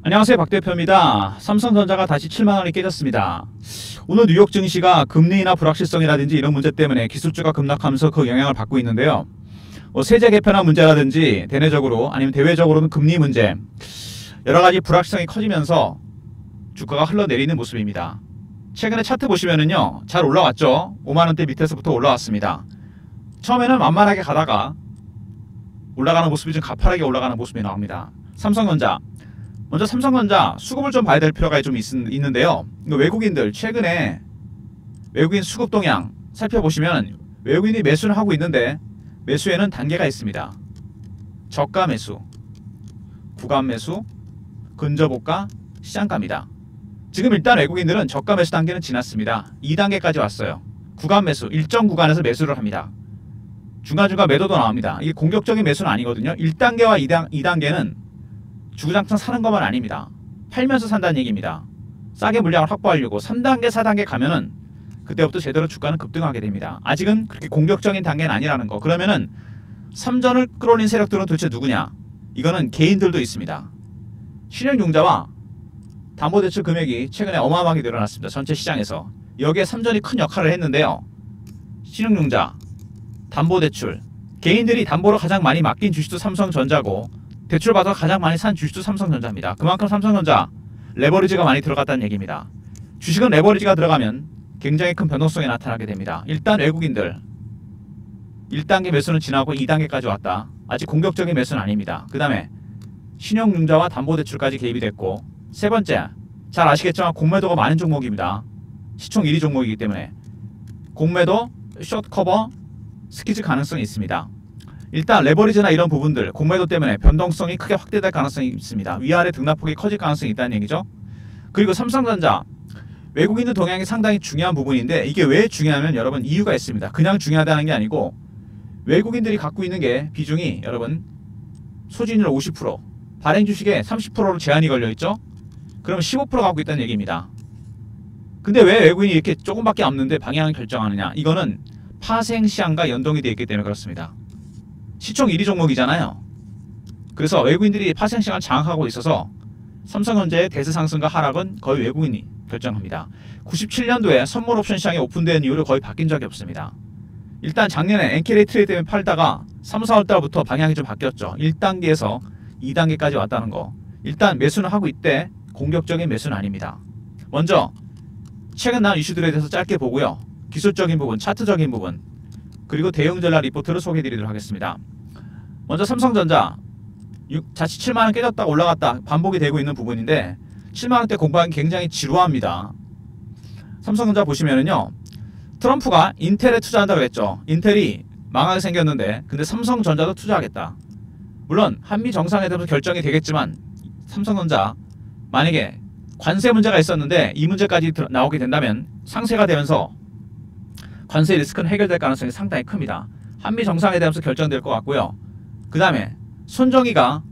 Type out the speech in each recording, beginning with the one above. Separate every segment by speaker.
Speaker 1: 안녕하세요, 박 대표입니다. 삼성전자가 다시 7만원이 깨졌습니다. 오늘 뉴욕 증시가 금리나 불확실성이라든지 이런 문제 때문에 기술주가 급락하면서 그 영향을 받고 있는데요. 세제 개편화 문제라든지 대내적으로 아니면 대외적으로는 금리 문제, 여러가지 불확실성이 커지면서 주가가 흘러내리는 모습입니다. 최근에 차트 보시면은요, 잘 올라왔죠. 5만원대 밑에서부터 올라왔습니다. 처음에는 만만하게 가다가 올라가는 모습이 좀 가파르게 올라가는 모습이 나옵니다. 삼성전자, 먼저 삼성전자 수급을 좀 봐야 될 필요가 좀 있는데요. 외국인들 최근에 외국인 수급 동향 살펴보시면 외국인이 매수를 하고 있는데 매수에는 단계가 있습니다. 저가 매수, 구간 매수, 근저고가, 시장가입니다. 지금 일단 외국인들은 저가 매수 단계는 지났습니다. 2단계까지 왔어요. 구간 매수, 일정 구간에서 매수를 합니다. 중간중간 매도도 나옵니다. 이게 공격적인 매수는 아니거든요. 1단계와 2단계는 주구장창 사는 것만 아닙니다. 팔면서 산다는 얘기입니다. 싸게 물량을 확보하려고 3단계, 4단계 가면은 그때부터 제대로 주가는 급등하게 됩니다. 아직은 그렇게 공격적인 단계는 아니라는 거. 그러면은 삼전을 끌어올린 세력들은 도대체 누구냐? 이거는 개인들도 있습니다. 신용융자와 담보대출 금액이 최근에 어마어마하게 늘어났습니다. 전체 시장에서. 여기에 삼전이 큰 역할을 했는데요. 신용융자, 담보대출, 개인들이 담보로 가장 많이 맡긴 주식도 삼성전자고 대출받아 가장 많이 산 주식도 삼성전자입니다. 그만큼 삼성전자 레버리지가 많이 들어갔다는 얘기입니다. 주식은 레버리지가 들어가면 굉장히 큰 변동성이 나타나게 됩니다. 일단 외국인들 1단계 매수는 지나고 2단계까지 왔다. 아직 공격적인 매수는 아닙니다. 그 다음에 신용융자와 담보대출까지 개입이 됐고, 세 번째, 잘 아시겠지만 공매도가 많은 종목입니다. 시총 1위 종목이기 때문에 공매도, 숏커버, 스퀴즈 가능성이 있습니다. 일단 레버리지나 이런 부분들 공매도 때문에 변동성이 크게 확대될 가능성이 있습니다. 위아래 등락폭이 커질 가능성이 있다는 얘기죠. 그리고 삼성전자 외국인들 동향이 상당히 중요한 부분인데, 이게 왜 중요하면 여러분 이유가 있습니다. 그냥 중요하다는 게 아니고 외국인들이 갖고 있는 게 비중이 여러분 소진율 50%, 발행 주식에 30%로 제한이 걸려 있죠. 그러면 15% 갖고 있다는 얘기입니다. 근데 왜 외국인이 이렇게 조금밖에 없는데 방향을 결정하느냐? 이거는 파생 시장과 연동이 되어 있기 때문에 그렇습니다. 시총 1위 종목이잖아요. 그래서 외국인들이 파생 시장을 장악하고 있어서 삼성전자의 대세 상승과 하락은 거의 외국인이 결정합니다. 97년도에 선물 옵션 시장이 오픈된 이후로 거의 바뀐 적이 없습니다. 일단 작년에 엔캐리 트레이드 때문에 팔다가 3, 4월 달부터 방향이 좀 바뀌었죠. 1단계에서 2단계까지 왔다는 거. 일단 매수는 하고 있대. 공격적인 매수는 아닙니다. 먼저 최근 나온 이슈들에 대해서 짧게 보고요. 기술적인 부분, 차트적인 부분, 그리고 대응 전략 리포트를 소개해드리도록 하겠습니다. 먼저 삼성전자 자칫 7만원 깨졌다가 올라갔다 반복이 되고 있는 부분인데, 7만원대 공부하기 굉장히 지루합니다. 삼성전자 보시면은요, 트럼프가 인텔에 투자한다고 그랬죠. 인텔이 망하게 생겼는데 근데 삼성전자도 투자하겠다. 물론 한미 정상회담에서 결정이 되겠지만 삼성전자 만약에 관세 문제가 있었는데 이 문제까지 나오게 된다면 상세가 되면서 관세 리스크는 해결될 가능성이 상당히 큽니다. 한미 정상회담에서 결정될 것 같고요. 그 다음에 손정희가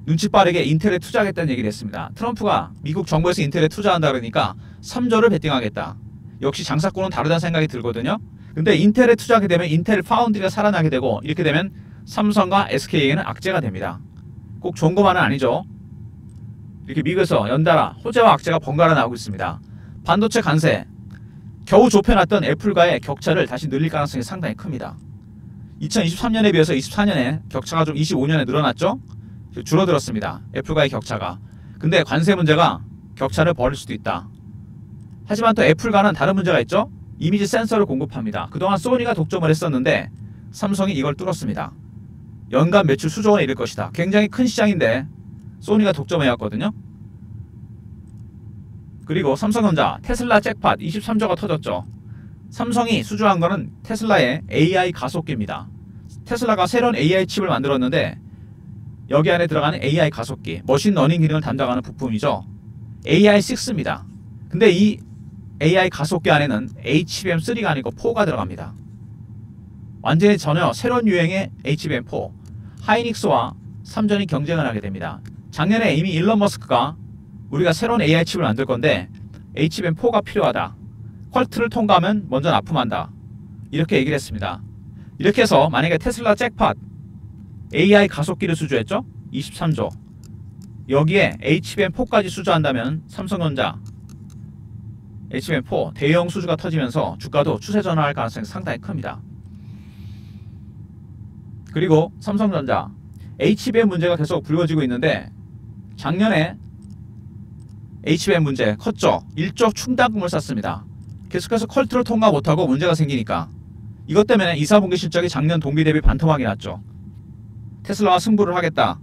Speaker 1: 눈치 빠르게 인텔에 투자하겠다는 얘기를 했습니다. 트럼프가 미국 정부에서 인텔에 투자한다 그러니까 3조를 베팅하겠다. 역시 장사꾼은 다르다는 생각이 들거든요. 근데 인텔에 투자하게 되면 인텔 파운드리가 살아나게 되고, 이렇게 되면 삼성과 SK에는 악재가 됩니다. 꼭 좋은 것만은 아니죠. 이렇게 미국에서 연달아 호재와 악재가 번갈아 나오고 있습니다. 반도체 관세, 겨우 좁혀놨던 애플과의 격차를 다시 늘릴 가능성이 상당히 큽니다. 2023년에 비해서 24년에 격차가 좀 25년에 늘어났죠? 줄어들었습니다. 애플과의 격차가. 근데 관세 문제가 격차를 벌일 수도 있다. 하지만 또 애플과는 다른 문제가 있죠? 이미지 센서를 공급합니다. 그동안 소니가 독점을 했었는데 삼성이 이걸 뚫었습니다. 연간 매출 수조 원에 이를 것이다. 굉장히 큰 시장인데 소니가 독점해왔거든요. 그리고 삼성전자 테슬라 잭팟 23조가 터졌죠. 삼성이 수주한 거는 테슬라의 AI 가속기입니다. 테슬라가 새로운 AI 칩을 만들었는데 여기 안에 들어가는 AI 가속기, 머신러닝 기능을 담당하는 부품이죠. AI6입니다. 근데 이 AI 가속기 안에는 HBM3가 아니고 4가 들어갑니다. 완전히 전혀 새로운 유행의 HBM4, 하이닉스와 삼전이 경쟁을 하게 됩니다. 작년에 이미 일론 머스크가 우리가 새로운 AI 칩을 만들 건데 HBM4가 필요하다. 퀄트를 통과하면 먼저 납품한다. 이렇게 얘기를 했습니다. 이렇게 해서 만약에 테슬라 잭팟 AI 가속기를 수주했죠? 23조. 여기에 HBM4까지 수주한다면 삼성전자 HBM4 대형 수주가 터지면서 주가도 추세 전환할 가능성이 상당히 큽니다. 그리고 삼성전자 HBM 문제가 계속 불거지고 있는데 작년에 HBM 문제 컸죠. 1조 충당금을 쌌습니다. 계속해서 퀄트를 통과 못하고 문제가 생기니까 이것 때문에 2, 4분기 실적이 작년 동기 대비 반토막이 났죠. 테슬라와 승부를 하겠다.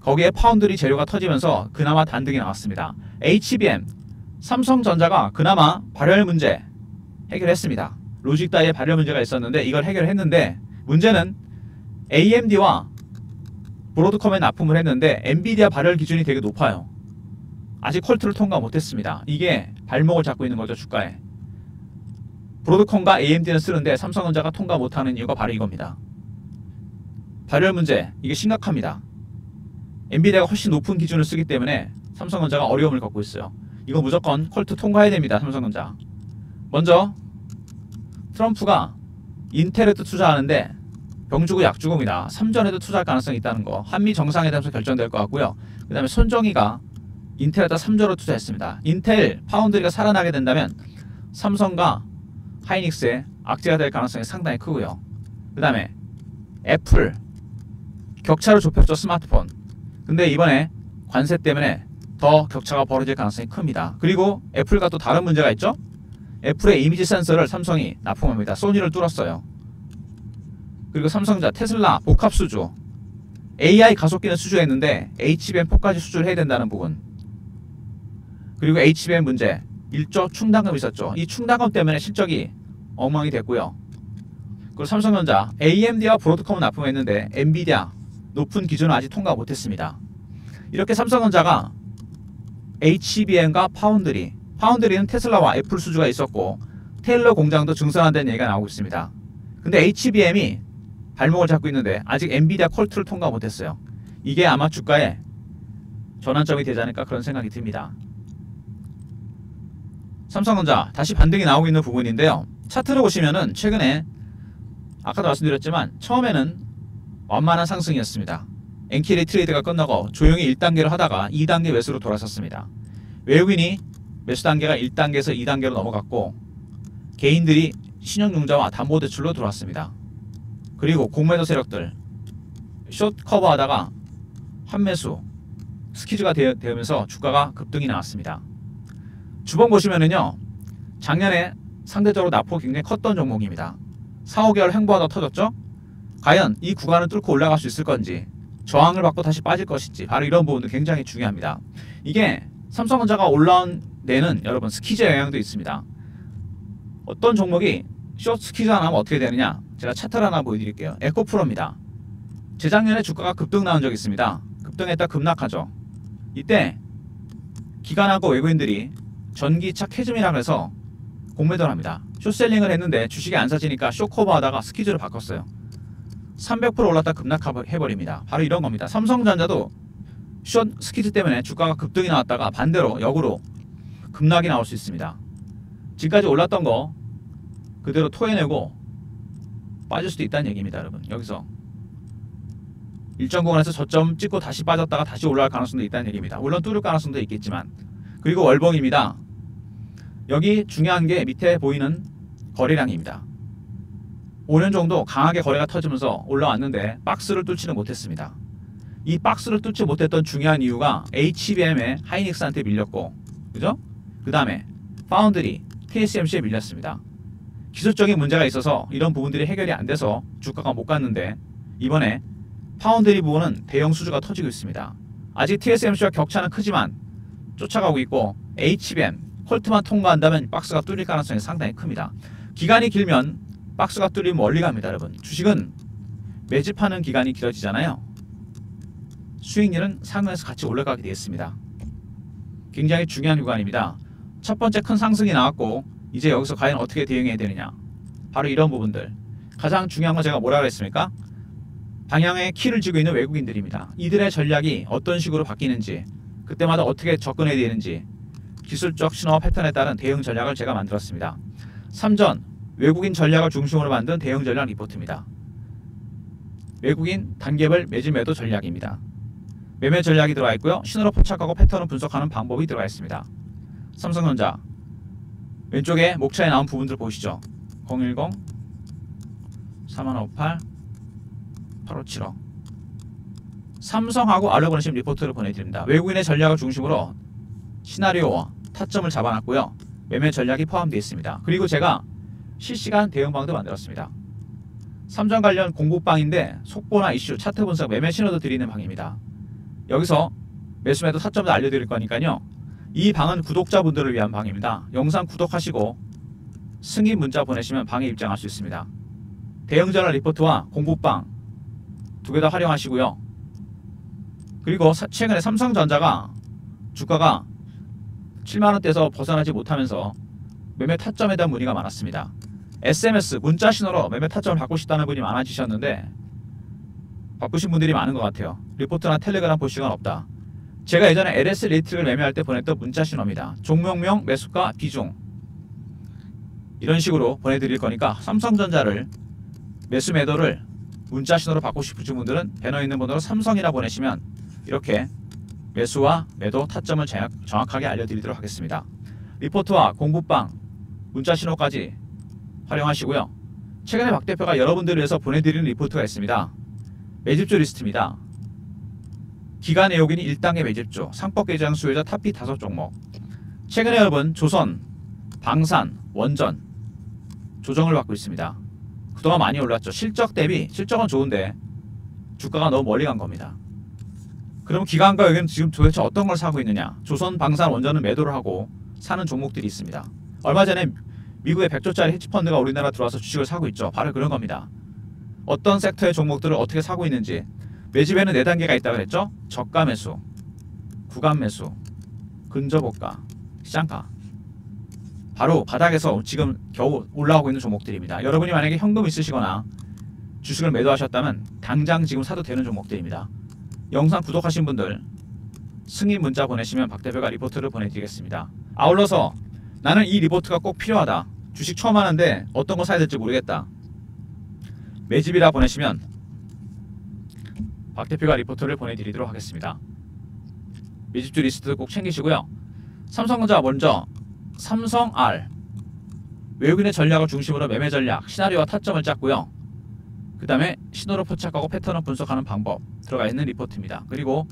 Speaker 1: 거기에 파운드리 재료가 터지면서 그나마 단등이 나왔습니다. HBM, 삼성전자가 그나마 발열 문제 해결했습니다. 로직 다이의 발열 문제가 있었는데 이걸 해결했는데 문제는 AMD와 브로드컴에 납품을 했는데 엔비디아 발열 기준이 되게 높아요. 아직 퀄트를 통과 못했습니다. 이게 발목을 잡고 있는 거죠, 주가에. 브로드컴과 AMD는 쓰는데 삼성전자가 통과 못하는 이유가 바로 이겁니다. 발열 문제, 이게 심각합니다. 엔비디아가 훨씬 높은 기준을 쓰기 때문에 삼성전자가 어려움을 겪고 있어요. 이거 무조건 퀄트 통과해야 됩니다, 삼성전자. 먼저 트럼프가 인텔에도 투자하는데 병주고 약주고입니다. 3전에도 투자할 가능성이 있다는 거. 한미 정상회담에서 결정될 것 같고요. 그 다음에 손정희가 인텔에다 3조로 투자했습니다. 인텔, 파운드리가 살아나게 된다면 삼성과 하이닉스의 악재가 될 가능성이 상당히 크고요. 그 다음에 애플, 격차를 좁혔죠, 스마트폰. 근데 이번에 관세 때문에 더 격차가 벌어질 가능성이 큽니다. 그리고 애플과 또 다른 문제가 있죠. 애플의 이미지 센서를 삼성이 납품합니다. 소니를 뚫었어요. 그리고 삼성전자, 테슬라 복합 수주, AI 가속기는 수주했는데 HBM4까지 수주를 해야 된다는 부분. 그리고 HBM 문제, 1조 충당금이 있었죠. 이 충당금 때문에 실적이 엉망이 됐고요. 그리고 삼성전자, AMD와 브로드컴을 납품했는데 엔비디아 높은 기준은 아직 통과 못했습니다. 이렇게 삼성전자가 HBM과 파운드리는 테슬라와 애플 수주가 있었고 테일러 공장도 증설한다는 얘기가 나오고 있습니다. 근데 HBM이 발목을 잡고 있는데 아직 엔비디아 퀄트를 통과 못했어요. 이게 아마 주가에 전환점이 되지 않을까 그런 생각이 듭니다. 삼성전자 다시 반등이 나오고 있는 부분인데요. 차트를 보시면은 최근에 아까도 말씀드렸지만 처음에는 완만한 상승이었습니다. 엔킬의 트레이드가 끝나고 조용히 1단계를 하다가 2단계 매수로 돌아섰습니다. 외국인이 매수 단계가 1단계에서 2단계로 넘어갔고 개인들이 신용융자와 담보대출로 들어왔습니다. 그리고 공매도 세력들 숏 커버하다가 환매수 스퀴즈가 되면서 주가가 급등이 나왔습니다. 주봉 보시면은요, 작년에 상대적으로 낙폭이 굉장히 컸던 종목입니다. 4, 5개월 횡보하다 터졌죠. 과연 이 구간을 뚫고 올라갈 수 있을 건지, 저항을 받고 다시 빠질 것인지, 바로 이런 부분도 굉장히 중요합니다. 이게 삼성전자가 올라온 데는 여러분 스퀴즈의 영향도 있습니다. 어떤 종목이 숏 스퀴즈 하나 하면 어떻게 되느냐, 제가 차트를 하나 보여드릴게요. 에코프로입니다. 재작년에 주가가 급등 나온 적이 있습니다. 급등했다 급락하죠. 이때 기관하고 외국인들이 전기차 캐즘이라고 해서 공매도를 합니다. 숏셀링을 했는데 주식이 안 사지니까 숏커버하다가 스퀴즈를 바꿨어요. 300% 올랐다 급락해버립니다. 바로 이런 겁니다. 삼성전자도 숏 스퀴즈 때문에 주가가 급등이 나왔다가 반대로 역으로 급락이 나올 수 있습니다. 지금까지 올랐던 거 그대로 토해내고 빠질 수도 있다는 얘기입니다. 여러분, 여기서 일정 구간에서 저점 찍고 다시 빠졌다가 다시 올라갈 가능성도 있다는 얘기입니다. 물론 뚫을 가능성도 있겠지만. 그리고 월봉입니다. 여기 중요한 게 밑에 보이는 거래량입니다. 5년 정도 강하게 거래가 터지면서 올라왔는데 박스를 뚫지는 못했습니다. 이 박스를 뚫지 못했던 중요한 이유가 HBM의 하이닉스한테 밀렸고, 그죠? 그 다음에 파운드리, TSMC에 밀렸습니다. 기술적인 문제가 있어서 이런 부분들이 해결이 안 돼서 주가가 못 갔는데, 이번에 파운드리 부분은 대형 수주가 터지고 있습니다. 아직 TSMC와 격차는 크지만 쫓아가고 있고, HBM, 퀄트만 통과한다면 박스가 뚫릴 가능성이 상당히 큽니다. 기간이 길면 박스가 뚫리면 멀리 갑니다. 여러분, 주식은 매집하는 기간이 길어지잖아요. 수익률은 상승해서 같이 올라가게 되겠습니다. 굉장히 중요한 구간입니다. 첫 번째 큰 상승이 나왔고 이제 여기서 과연 어떻게 대응해야 되느냐, 바로 이런 부분들. 가장 중요한 건 제가 뭐라 그랬습니까? 방향의 키를 쥐고 있는 외국인들입니다. 이들의 전략이 어떤 식으로 바뀌는지, 그때마다 어떻게 접근해야 되는지, 기술적 신호와 패턴에 따른 대응 전략을 제가 만들었습니다. 3전 외국인 전략을 중심으로 만든 대응 전략 리포트입니다. 외국인 단계별 매집 매도 전략입니다. 매매 전략이 들어가 있고요. 신호로 포착하고 패턴을 분석하는 방법이 들어가 있습니다. 삼성전자 왼쪽에 목차에 나온 부분들 보시죠. 010 4158 8575 삼성하고 알려보내신 리포트를 보내드립니다. 외국인의 전략을 중심으로 시나리오와 타점을 잡아놨고요. 매매 전략이 포함되어 있습니다. 그리고 제가 실시간 대응방도 만들었습니다. 삼성 관련 공부방인데 속보나 이슈, 차트 분석, 매매 신호도 드리는 방입니다. 여기서 매수매도 타점도 알려드릴 거니까요. 이 방은 구독자분들을 위한 방입니다. 영상 구독하시고 승인 문자 보내시면 방에 입장할 수 있습니다. 대응전략 리포트와 공부방 두 개 다 활용하시고요. 그리고 최근에 삼성전자가 주가가 7만원대에서 벗어나지 못하면서 매매 타점에 대한 문의가 많았습니다. SMS 문자 신호로 매매 타점을 받고 싶다는 분이 많아지셨는데 바쁘신 분들이 많은 것 같아요. 리포트나 텔레그램 볼 시간 없다. 제가 예전에 LS 레이트를 매매할 때 보냈던 문자 신호입니다. 종목명, 매수가, 비중 이런 식으로 보내드릴 거니까 삼성전자를 매수 매도를 문자 신호로 받고 싶으신 분들은 배너에 있는 번호로 삼성이라 보내시면 이렇게 매수와 매도 타점을 정확하게 알려드리도록 하겠습니다. 리포트와 공부방 문자 신호까지 활용하시고요. 최근에 박 대표가 여러분들을 위해서 보내드리는 리포트가 있습니다. 매집주 리스트입니다. 기간 내역인이 1단계 매집주, 상법 계좌 수요자 탑피 5종목. 최근에 여러분 조선, 방산, 원전 조정을 받고 있습니다. 그동안 많이 올랐죠. 실적 대비 실적은 좋은데 주가가 너무 멀리 간 겁니다. 그럼 기관과 여기는 지금 도대체 어떤 걸 사고 있느냐? 조선, 방산, 원전은 매도를 하고 사는 종목들이 있습니다. 얼마 전에 미국의 100조짜리 헤지펀드가 우리나라 들어와서 주식을 사고 있죠. 바로 그런 겁니다. 어떤 섹터의 종목들을 어떻게 사고 있는지. 매집에는 4단계가 있다고 그랬죠. 저가 매수, 구간 매수, 근저고가, 시장가. 바로 바닥에서 지금 겨우 올라오고 있는 종목들입니다. 여러분이 만약에 현금 있으시거나 주식을 매도하셨다면 당장 지금 사도 되는 종목들입니다. 영상 구독하신 분들 승인 문자 보내시면 박 대표가 리포트를 보내드리겠습니다. 아울러서 나는 이 리포트가 꼭 필요하다. 주식 처음 하는데 어떤 거 사야 될지 모르겠다. 매집이라 보내시면 박 대표가 리포트를 보내드리도록 하겠습니다. 매집주 리스트 꼭 챙기시고요. 삼성전자 먼저 삼성 R 외국인의 전략을 중심으로 매매 전략, 시나리오와 타점을 짰고요. 그 다음에 신호로 포착하고 패턴을 분석하는 방법 들어가 있는 리포트입니다. 그리고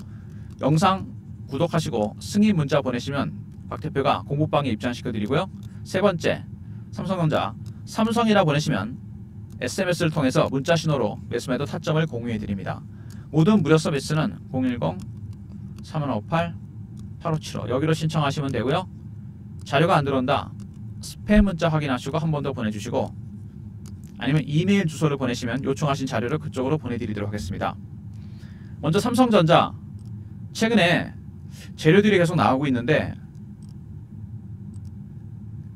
Speaker 1: 영상 구독하시고 승인 문자 보내시면 박 대표가 공부방에 입장시켜 드리고요. 세 번째, 삼성전자 삼성이라 보내시면 SMS를 통해서 문자 신호로 매수매도 타점을 공유해 드립니다. 모든 무료 서비스는 010-3158-8575 여기로 신청하시면 되고요. 자료가 안 들어온다. 스팸 문자 확인하시고 한 번 더 보내주시고 아니면 이메일 주소를 보내시면 요청하신 자료를 그쪽으로 보내드리도록 하겠습니다. 먼저 삼성전자 최근에 재료들이 계속 나오고 있는데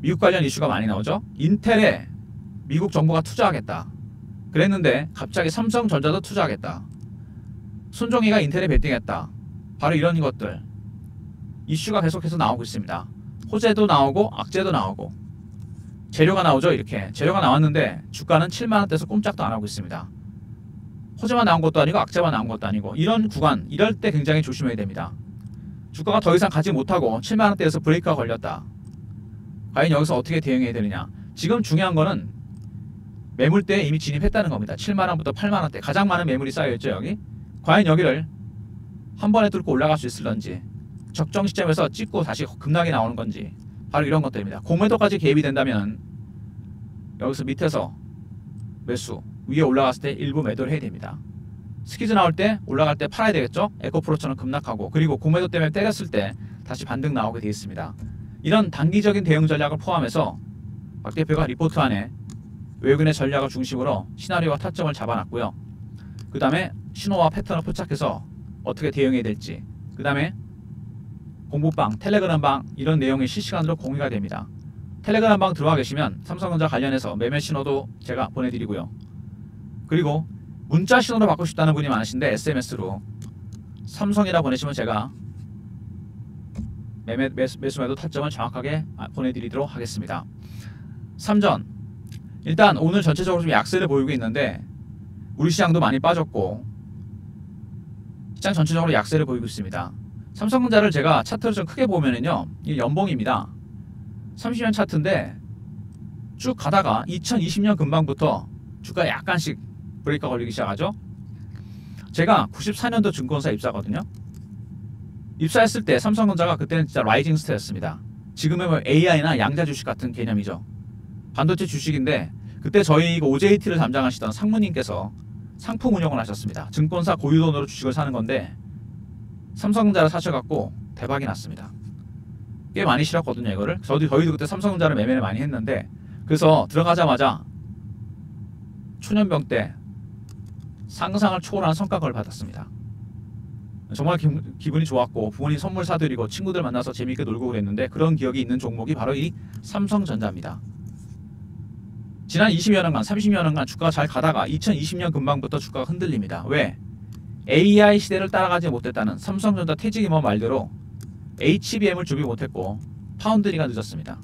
Speaker 1: 미국 관련 이슈가 많이 나오죠. 인텔에 미국 정부가 투자하겠다 그랬는데 갑자기 삼성전자도 투자하겠다. 손정희가 인텔에 베팅했다. 바로 이런 것들 이슈가 계속해서 나오고 있습니다. 호재도 나오고 악재도 나오고 재료가 나오죠. 이렇게 재료가 나왔는데 주가는 7만원대에서 꼼짝도 안 하고 있습니다. 호재만 나온 것도 아니고 악재만 나온 것도 아니고 이런 구간 이럴 때 굉장히 조심해야 됩니다. 주가가 더 이상 가지 못하고 7만원대에서 브레이크가 걸렸다. 과연 여기서 어떻게 대응해야 되느냐. 지금 중요한 거는 매물대에 이미 진입했다는 겁니다. 7만원부터 8만원대 가장 많은 매물이 쌓여있죠. 여기 과연 여기를 한 번에 뚫고 올라갈 수 있을런지 적정 시점에서 찍고 다시 급락이 나오는 건지 바로 이런 것들입니다. 공매도까지 개입이 된다면 여기서 밑에서 매수 위에 올라갔을 때 일부 매도를 해야 됩니다. 스퀴즈 나올 때 올라갈 때 팔아야 되겠죠. 에코프로처럼 급락하고 그리고 공매도 때문에 때렸을 때 다시 반등 나오게 되어 있습니다. 이런 단기적인 대응 전략을 포함해서 박 대표가 리포트 안에 외국인의 전략을 중심으로 시나리오와 타점을 잡아놨고요. 그 다음에 신호와 패턴을 포착해서 어떻게 대응해야 될지 그 다음에 공부방, 텔레그램방 이런 내용이 실시간으로 공유가 됩니다. 텔레그램방 들어와 계시면 삼성전자 관련해서 매매 신호도 제가 보내드리고요. 그리고 문자 신호로 받고 싶다는 분이 많으신데 SMS로 삼성이라 보내시면 제가 매수매도 타점을 정확하게 보내드리도록 하겠습니다. 삼전 일단 오늘 전체적으로 좀 약세를 보이고 있는데 우리 시장도 많이 빠졌고 시장 전체적으로 약세를 보이고 있습니다. 삼성전자를 제가 차트를 좀 크게 보면은요, 이 연봉입니다. 30년 차트인데 쭉 가다가 2020년 근방부터 주가 약간씩 브레이크가 걸리기 시작하죠. 제가 94년도 증권사 입사거든요. 입사했을 때 삼성전자가 그때는 진짜 라이징 스타였습니다. 지금의 뭐 AI나 양자 주식 같은 개념이죠. 반도체 주식인데 그때 저희 OJT를 담당하시던 상무님께서 상품 운영을 하셨습니다. 증권사 고유 돈으로 주식을 사는 건데 삼성전자를 사셔갖고 대박이 났습니다. 꽤 많이 실었거든요 이거를. 저희도 그때 삼성전자를 매매를 많이 했는데, 그래서 들어가자마자 초년병 때 상상을 초월하는 성과급을 받았습니다. 정말 기분이 좋았고 부모님 선물 사드리고 친구들 만나서 재미있게 놀고 그랬는데, 그런 기억이 있는 종목이 바로 이 삼성전자입니다. 지난 20여 년간 30여 년간 주가가 잘 가다가 2020년 근방부터 주가가 흔들립니다. 왜? AI 시대를 따라가지 못했다는 삼성전자 퇴직임원 말대로 HBM을 준비 못했고 파운드리가 늦었습니다.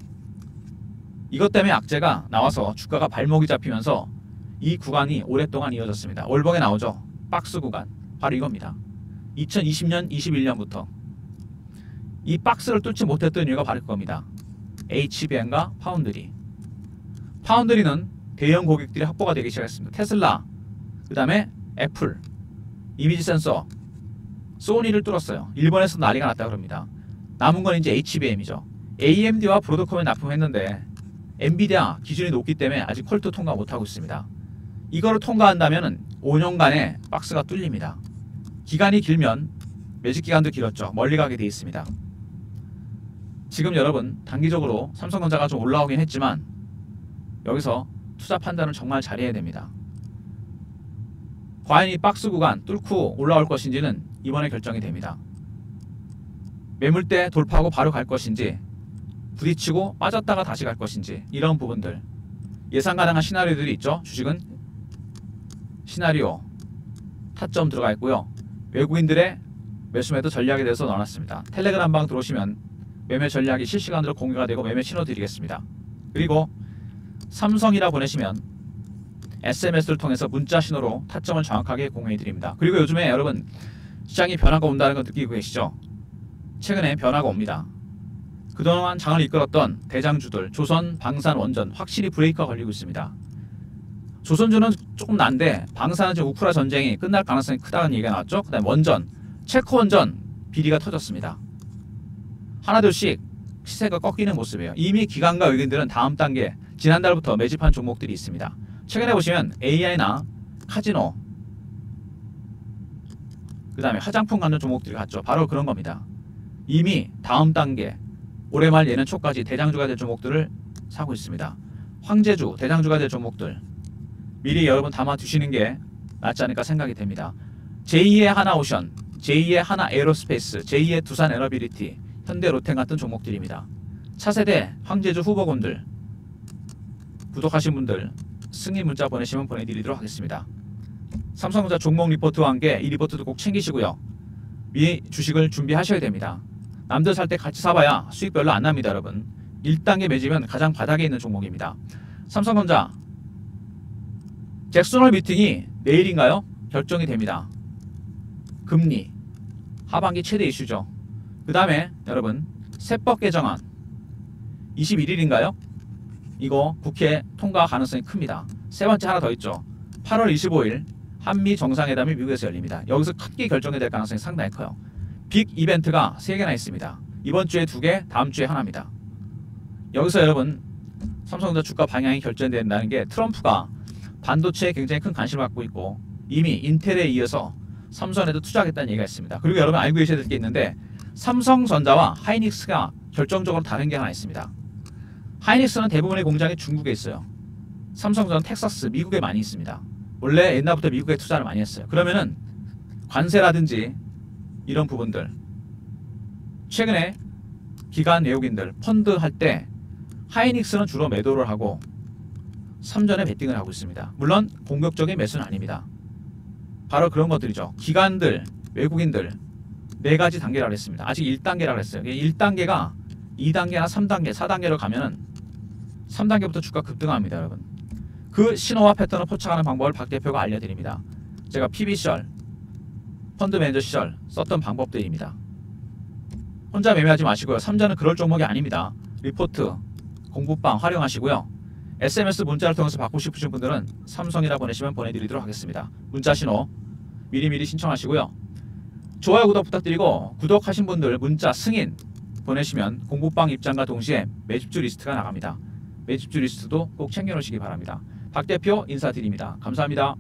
Speaker 1: 이것 때문에 악재가 나와서 주가가 발목이 잡히면서 이 구간이 오랫동안 이어졌습니다. 월봉에 나오죠. 박스 구간. 바로 이겁니다. 2020년, 21년부터 이 박스를 뚫지 못했던 이유가 바로 그겁니다. HBM과 파운드리. 파운드리는 대형 고객들이 확보가 되기 시작했습니다. 테슬라, 그 다음에 애플, 이미지 센서, 소니를 뚫었어요. 일본에서 난리가 났다 그럽니다. 남은 건 이제 HBM이죠. AMD와 브로드컴에 납품했는데 엔비디아 기준이 높기 때문에 아직 퀄트 통과 못하고 있습니다. 이거를 통과한다면 5년간의 박스가 뚫립니다. 기간이 길면 매직 기간도 길었죠. 멀리 가게 돼 있습니다. 지금 여러분 단기적으로 삼성전자가 좀 올라오긴 했지만 여기서 투자 판단을 정말 잘해야 됩니다. 과연 이 박스 구간 뚫고 올라올 것인지는 이번에 결정이 됩니다. 매물대 돌파하고 바로 갈 것인지, 부딪히고 빠졌다가 다시 갈 것인지, 이런 부분들 예상 가능한 시나리오들이 있죠. 주식은 시나리오 타점 들어가 있고요. 외국인들의 매수 매도 전략에 대해서 넣어놨습니다. 텔레그램 방 들어오시면 매매 전략이 실시간으로 공유가 되고 매매 신호 드리겠습니다. 그리고 삼성이라 보내시면 SMS를 통해서 문자 신호로 타점을 정확하게 공유해 드립니다. 그리고 요즘에 여러분 시장이 변화가 온다는 거 느끼고 계시죠? 최근에 변화가 옵니다. 그동안 장을 이끌었던 대장주들 조선, 방산, 원전 확실히 브레이크가 걸리고 있습니다. 조선주는 조금 난데 방산은 지금 우크라 전쟁이 끝날 가능성이 크다는 얘기가 나왔죠. 그 다음에 원전, 체코 원전 비리가 터졌습니다. 하나둘씩 시세가 꺾이는 모습이에요. 이미 기관과 의견들은 다음 단계 지난달부터 매집한 종목들이 있습니다. 최근에 보시면 AI나 카지노, 그 다음에 화장품 관련 종목들이 갔죠. 바로 그런 겁니다. 이미 다음 단계 올해 말 내년 초까지 대장주가 될 종목들을 사고 있습니다. 황제주 대장주가 될 종목들 미리 여러분 담아 두시는 게 낫지 않을까 생각이 됩니다. 제2의 하나오션, 제2의 하나에어로스페이스, 제2의 두산에너비리티, 현대로템 같은 종목들입니다. 차세대 황제주 후보군들 구독하신 분들 승인 문자 보내시면 보내드리도록 하겠습니다. 삼성전자 종목 리포트와 함께 이 리포트도 꼭 챙기시고요. 미 주식을 준비하셔야 됩니다. 남들 살 때 같이 사봐야 수익 별로 안 납니다. 여러분 1단계 매집은 가장 바닥에 있는 종목입니다. 삼성전자 잭슨홀 미팅이 내일인가요? 결정이 됩니다. 금리 하반기 최대 이슈죠. 그 다음에 여러분 세법 개정안 21일인가요? 이거 국회 통과 가능성이 큽니다. 세 번째 하나 더 있죠. 8월 25일 한미 정상회담이 미국에서 열립니다. 여기서 크게 결정이 될 가능성이 상당히 커요. 빅 이벤트가 3개나 있습니다. 이번 주에 2개, 다음 주에 하나입니다. 여기서 여러분 삼성전자 주가 방향이 결정된다는 게 트럼프가 반도체에 굉장히 큰 관심을 갖고 있고 이미 인텔에 이어서 삼성에도 투자하겠다는 얘기가 있습니다. 그리고 여러분 알고 계셔야 될 게 있는데 삼성전자와 하이닉스가 결정적으로 다른 게 하나 있습니다. 하이닉스는 대부분의 공장이 중국에 있어요. 삼성전자는 텍사스, 미국에 많이 있습니다. 원래 옛날부터 미국에 투자를 많이 했어요. 그러면은 관세라든지 이런 부분들 최근에 기관 외국인들 펀드 할 때 하이닉스는 주로 매도를 하고 삼전에 베팅을 하고 있습니다. 물론 공격적인 매수는 아닙니다. 바로 그런 것들이죠. 기관들, 외국인들 4가지 단계라고 했습니다. 아직 1단계라고 했어요. 1단계가 2단계나 3단계, 4단계로 가면은 3단계부터 주가 급등합니다. 여러분 그 신호와 패턴을 포착하는 방법을 박 대표가 알려드립니다. 제가 PBCR 펀드 매니저 시절 썼던 방법들입니다. 혼자 매매하지 마시고요. 삼자는 그럴 종목이 아닙니다. 리포트, 공부방 활용하시고요. SMS 문자를 통해서 받고 싶으신 분들은 삼성이라 보내시면 보내드리도록 하겠습니다. 문자 신호 미리미리 신청하시고요. 좋아요, 구독 부탁드리고 구독하신 분들 문자 승인 보내시면 공부방 입장과 동시에 매집주 리스트가 나갑니다. 매집주 리스트도 꼭 챙겨놓으시기 바랍니다. 박 대표 인사드립니다. 감사합니다.